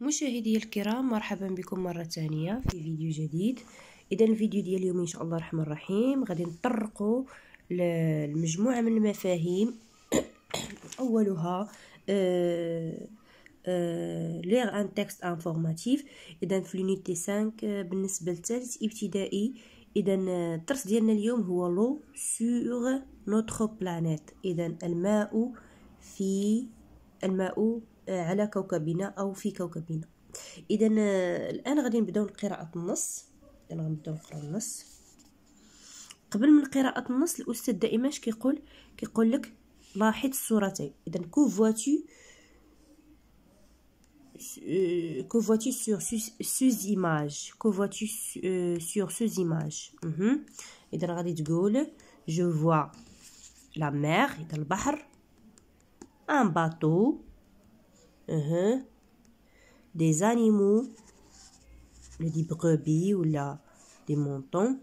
مشاهدي الكرام، مرحبا بكم مرة ثانية في فيديو جديد. إذا الفيديو ديال اليوم إن شاء الله الرحمن الرحيم غادي نطرقوا لمجموعة من المفاهيم. أولها ليغ ان تكست انفورماتيف. إذا في لونيتي 5 بالنسبة للثالث ابتدائي. إذا الدرس ديالنا اليوم هو لو سور نوتر بلانيت. إذا الماء على كوكبنا أو في كوكبنا. إذا الآن غادي نبداو قراءة النص. إذا غنبداو نقراو النص. قبل من قراءة النص الأستاذ دائما اش كيقول لك لاحظ الصورتين. إذا كو فواتو sur ces images. إذا غادي تقول je vois la mer. إذا البحر. un bateau. des animaux. des brebis ou des moutons.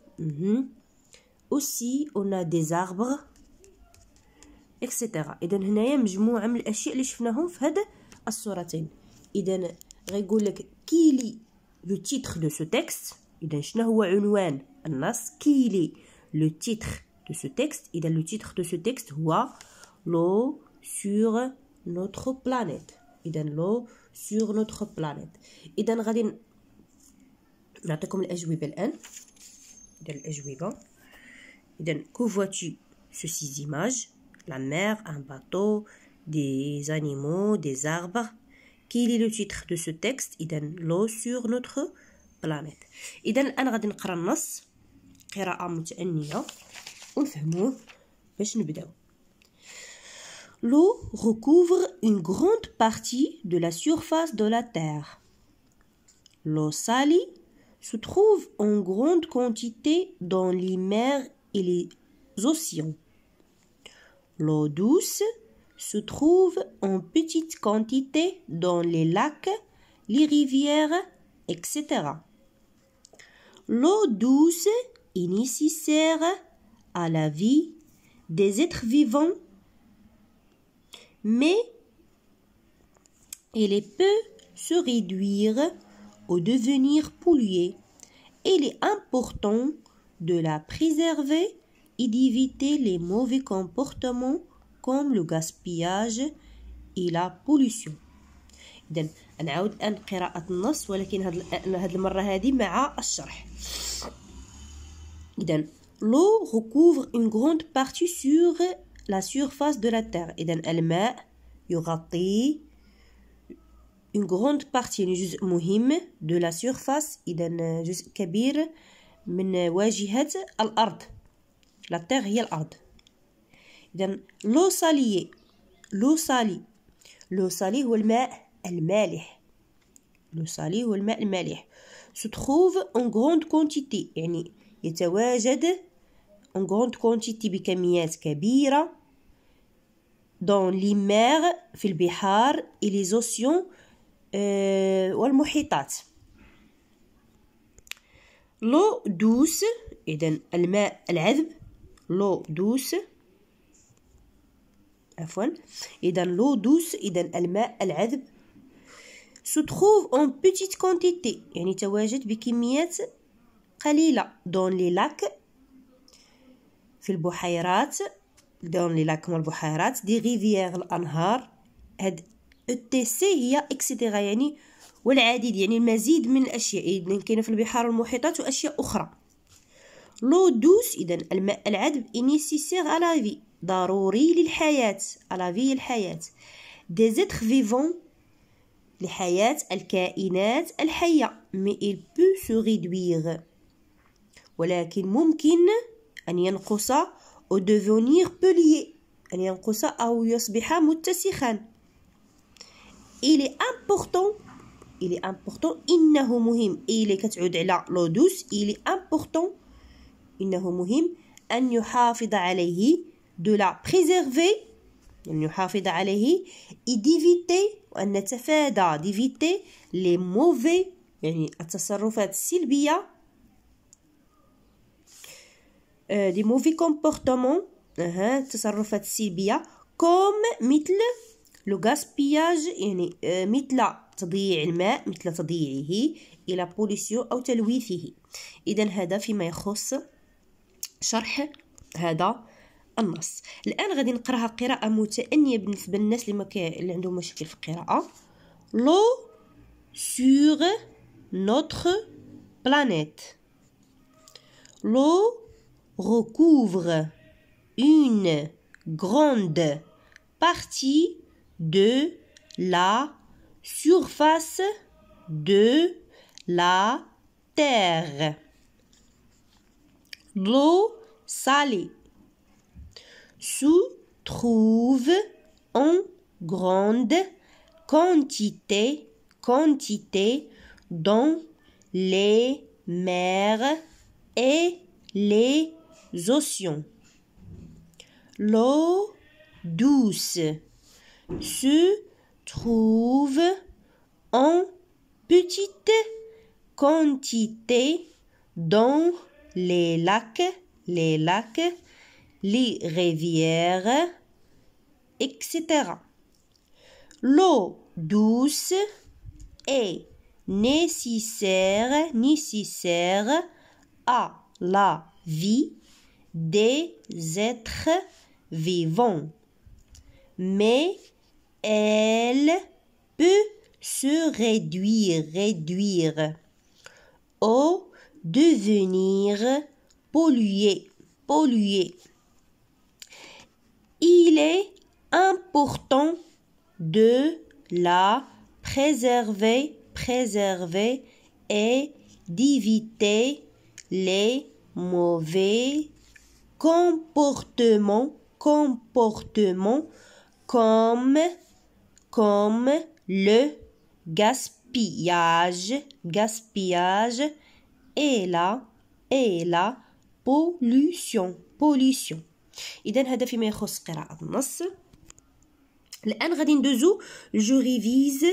aussi on a des arbres etc. إذا هنايا مجموعة من الأشياء اللي شفناهم في هاد الصورتين. إذا غيقول لك كيلي لو تيتر دو سو تكست. إذا شنو هو عنوان النص؟ كيلي لو تيتر دو سو تكست. إذا لو تيتر دو سو تكست هو لو سور نوتر بلانيت. إذا لو سور نوتر بلانيت. إذا غادي نعطيكم الأجوبة الآن. إذا الأجوبة. إذا كو فواتو سو سي إيماج؟ la mer, un bateau, des animaux, des arbres. Quel est le titre de ce texte؟ إذا l'eau sur notre planète. إذا الآن غادي نقرا النص قراءة متأنية ونفهموه باش نبداو. L'eau recouvre une grande partie de la surface de la Terre. L'eau salée se trouve en grande quantité dans les mers et les océans. L'eau douce se trouve en petite quantité dans les lacs, les rivières, etc. L'eau douce est nécessaire à la vie des êtres vivants, mais elle peut se réduire ou devenir polluée. Il est important de la préserver et d'éviter les mauvais comportements comme le gaspillage et la pollution. إذن نعاود الآن قراءة النص، ولكن هاد المرة هذه مع الشرح. إذن l'eau recouvre une grande partie sur la surface de la terre. إذن الماء يغطي une grande partie، يعني جزء مهم de la surface. إذن جزء كبير من واجهة الأرض. La terre هي الأرض. إذن l'eau salée هو الماء المالح. l'eau salée هو الماء المالح. se trouve en grande quantité، يعني يتواجد en grande quantité بكميات كبيرة dans les mers في البحار et les océans والمحيطات. l'eau douce إذن الماء العذب. l'eau douce عفوا. إذا l'eau douce إذا الماء العذب se trouve en petite quantité، يعني تواجد بكميات قليلة dans les lacs في البحيرات. dans les lacs والبحيرات. des rivières الأنهار. هاد ETC هي etc. يعني والعديد، يعني المزيد من الأشياء. إذن كاينة في البحار والمحيطات وأشياء أخرى. l'eau douce إذا الماء العذب est nécessaire à la vie، ضروري للحياة. à la vie الحياة. des êtres vivants لحياة الكائنات الحية. mais il peut se réduire، ولكن ممكن أن ينقص au devenir pollué، أن ينقص أو يصبح متسخا. il est important إنه مهم. il كتعود على l'eau douce. il est important إنه مهم أن يحافظ عليه de la préserver، أن يحافظ عليه et d'éviter وأن نتفادى d'éviter les mauvais، يعني التصرفات السلبية des mauvais comportements. التصرفات السلبية comme مثل لو غاسبياج يعني مثل تضييع الماء مثل تضييعه إلى بوليسيون أو تلويثه. إذا هذا فيما يخص شرح هذا النص. الآن غادي نقراها قراءة متأنية بالنسبة للناس اللي عندهم مشاكل في القراءة. L'eau sur notre planète. L'eau recouvre une grande partie de la surface de la Terre. L'eau salée se trouve en grande quantité dans les mers et les océans. L'eau douce se trouve en petite quantité dans les lacs, les rivières, etc. L'eau douce est nécessaire à la vie des êtres vivants, mais elle peut se réduire ou devenir polluée. Il est important de la préserver et d'éviter les mauvais comportements comme le gaspillage et la pollution. إذا هذا فيما يخص قراءة النص. الآن غادي ندوزو جو ريفيز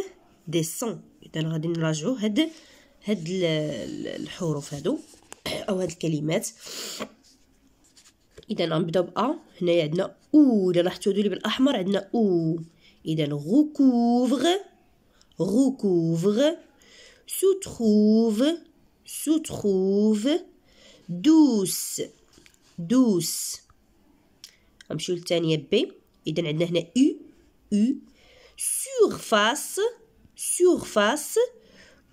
دي سون. إذا غادي نراجعو هاد الحروف هادو أو هاد الكلمات. إذا غنبداو بأ. هنايا عندنا أو، إذا لاحظتو هادو لي بالأحمر عندنا أو. إذا recouvre se trouve douce. غنمشيو للثانية بي. إذا عندنا هنا U surface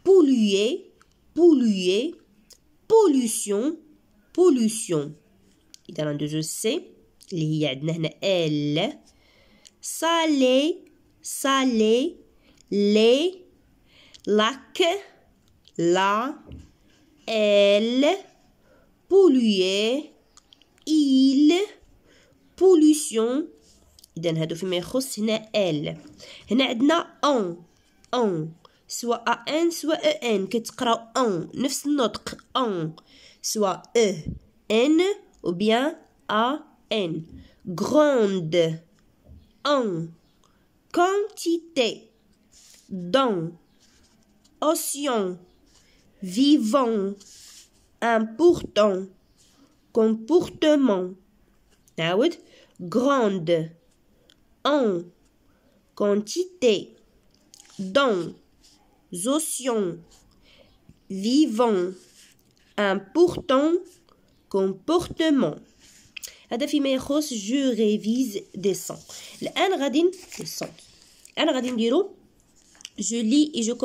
polluer pollution. إذا غندوزو سي اللي هي عندنا هنا L salé les lacs L polluer il pollution. إذا هادو فيما يخص هنا L. هنا عندنا ان سواء ان سواء ان كتقراو ان نفس النطق ان سواء ان ou bien an. Grande en quantité dans océan vivant important comportement. نعاود grande en quantité dans océan vivant important comportement. هذا فيما يخص جو ريفيز دي سون. الآن غادي نديرو جو لي اي جو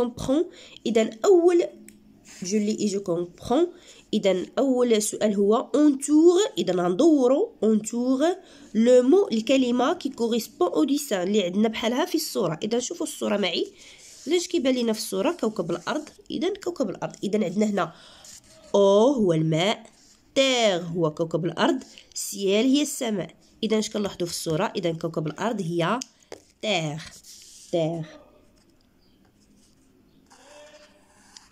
كومبرون. إذا أول سؤال هو اونتور. إذا غندورو اونتور لو مو الكلمة كي كوريسبون او ديسان اللي عندنا بحالها في الصورة. إذا شوفوا الصورة معي. لاش كيبان لينا في الصورة كوكب الأرض. إذا كوكب الأرض. إذا عندنا هنا او هو الماء، تير هو كوكب الأرض، سيال هي السماء. إذا اش كنلاحظوا في الصورة؟ إذا كوكب الأرض هي تير.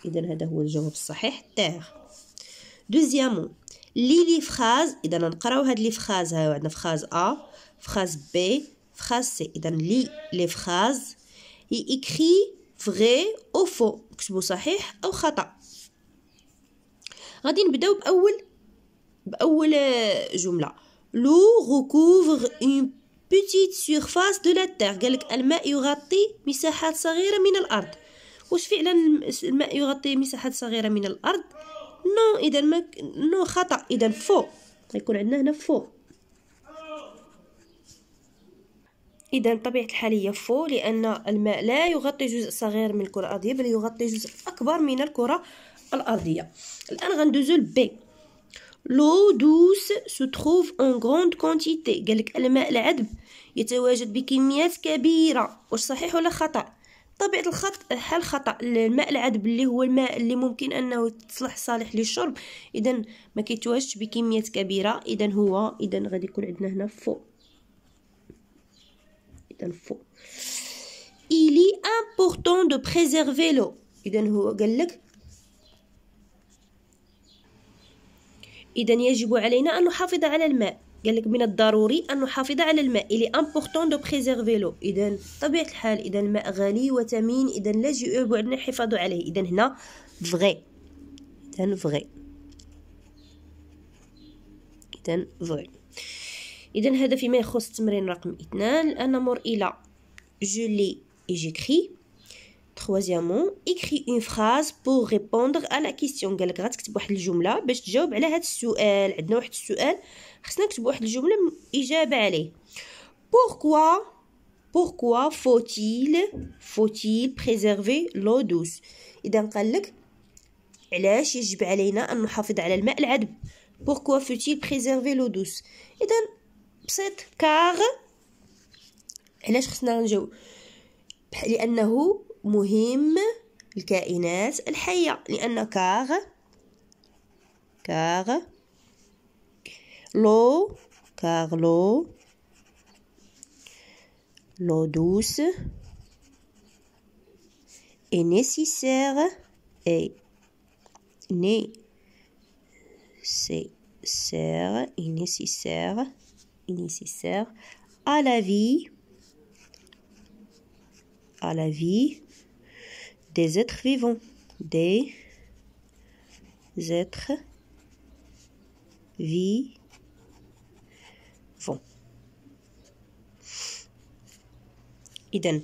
إذا هذا هو الجواب الصحيح تير. دوزيامون لي فراز. إذا نقراو هاد لي فراز. ها عندنا فراز أ، فراز بي، فراز سي. إذا لي فراز هي إكري فغي أو فو، نكتبو صحيح أو خطأ. غادي نبداو بأول جملة. لو recouvre une petite surface de la terre. قالك الماء يغطي مساحات صغيرة من الأرض. واش فعلا الماء يغطي مساحات صغيرة من الأرض؟ نو، إذا ما نو، خطأ، إذا فو، غيكون عندنا هنا فو. إذا بطبيعة الحال هي فو، لأن الماء لا يغطي جزء صغير من الكرة الأرضية، بل يغطي جزء أكبر من الكرة الأرضية. الآن غندوزو لبي. لو دوس سو تروف اون غروند كونتيتي، قالك الماء العذب يتواجد بكميات كبيرة. واش صحيح ولا خطأ؟ طبيعة الحال خطأ. الماء العذب اللي هو الماء اللي ممكن أنه تصلح صالح للشرب، إذا ما كيتواجدش بكميات كبيرة، إذا هو غادي يكون عندنا هنا فو. إذا فو. Il est important de préserver l'eau. إذا هو قالك إذا يجب علينا أن نحافظ على الماء. قالك من الضروري أن نحافظ على الماء. Il est important de préserver l'eau. إذا طبيعة الحال إذا الماء غالي وثمين، إذا يجب علينا الحفاظ عليه. إذا هنا vrai. إذا vrai. إذا vrai. إذا هذا فيما يخص التمرين رقم 2. الآن نمر إلى je lis et j'écris. Troisièmement, écris une phrase pour répondre à la question. قالك غتكتب واحد الجملة باش تجاوب على هذا السؤال. عندنا واحد السؤال خصنا نكتب واحد الجملة إجابة عليه. Pourquoi faut-il préserver l'eau douce؟ إذا قالك علاش يجب علينا أن نحافظ على الماء العذب. Pourquoi faut-il préserver l'eau douce؟ إذا بسيط، كار علاش خصنا نجاوب؟ لأنه مهم الكائنات الحية، لأن car l'eau douce est nécessaire à la vie des êtres vivants. إذن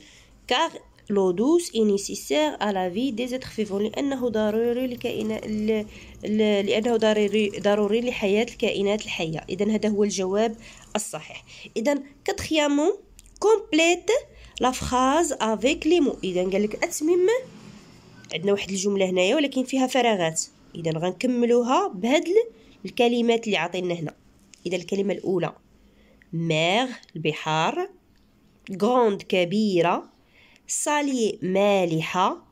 car l'eau douce est nécessaire à la vie des êtres vivants، لأنه ضروري لحياة الكائنات الحية. إذن هذا هو الجواب الصحيح. إذن quatrièmement complète la phrase avec les mots. إذا قالك أتمم. عندنا واحد الجملة هنايا ولكن فيها فراغات، إذا غنكملوها بهاد الكلمات اللي عطينا هنا. إذا الكلمة الأولى مير البحار، غروند كبيرة، سالي مالحة،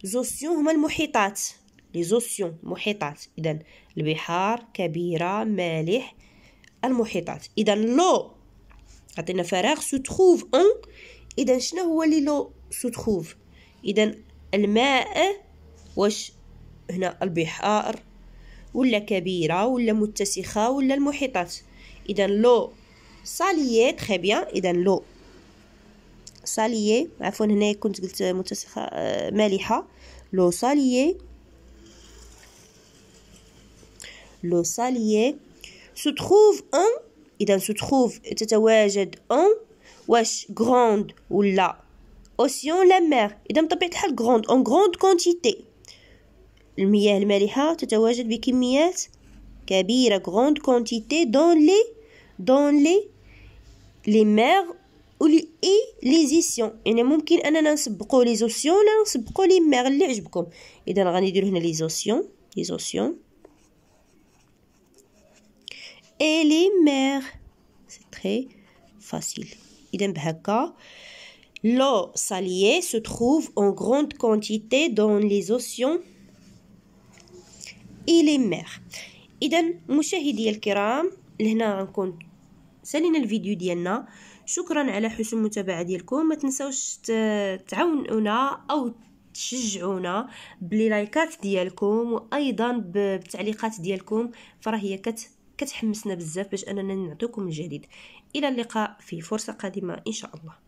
زوسيون هما المحيطات، لي زوسيون محيطات. إذا البحار كبيرة، مالح، المحيطات. إذا لو عطينا فراغ سو تروف اون. إذا شنو هو لي لو سو تروف؟ إذا الماء واش هنا البحار ولا كبيرة ولا متسخة ولا المحيطات؟ إذا لو ساليي تري بيان. إذا لو ساليي، عفوا هنا كنت قلت متسخة مالحة. لو ساليي سو تروف اون. إذا سو تروف تتواجد اون واش غروند ولا اوسيون لا مير؟ إذا بطبيعة الحال غروند، اون غروند كونتيتي. المياه المالحة تتواجد بكميات كبيرة، غروند كونتيتي دون لي مير ولي لي زيسيون. يعني ممكن اننا نسبقوا لي زوسيون ولا نسبقوا لي مير اللي عجبكم. اذا غنديروا هنا لي زوسيون et les mers. C'est très facile. إذا بهكا l'eau salée se trouve en grande quantité dans les océans et les mers. إذا مشاهدي الكرام، لهنا غنكون سالينا الفيديو ديالنا. شكرا على حسن المتابعة ديالكم. ما تنساوش تعاونونا أو تشجعونا بلي لايكات ديالكم وأيضا بالتعليقات ديالكم، فراه هي كتحمسنا بزاف باش اننا نعطيكم الجديد. الى اللقاء في فرصة قادمة ان شاء الله.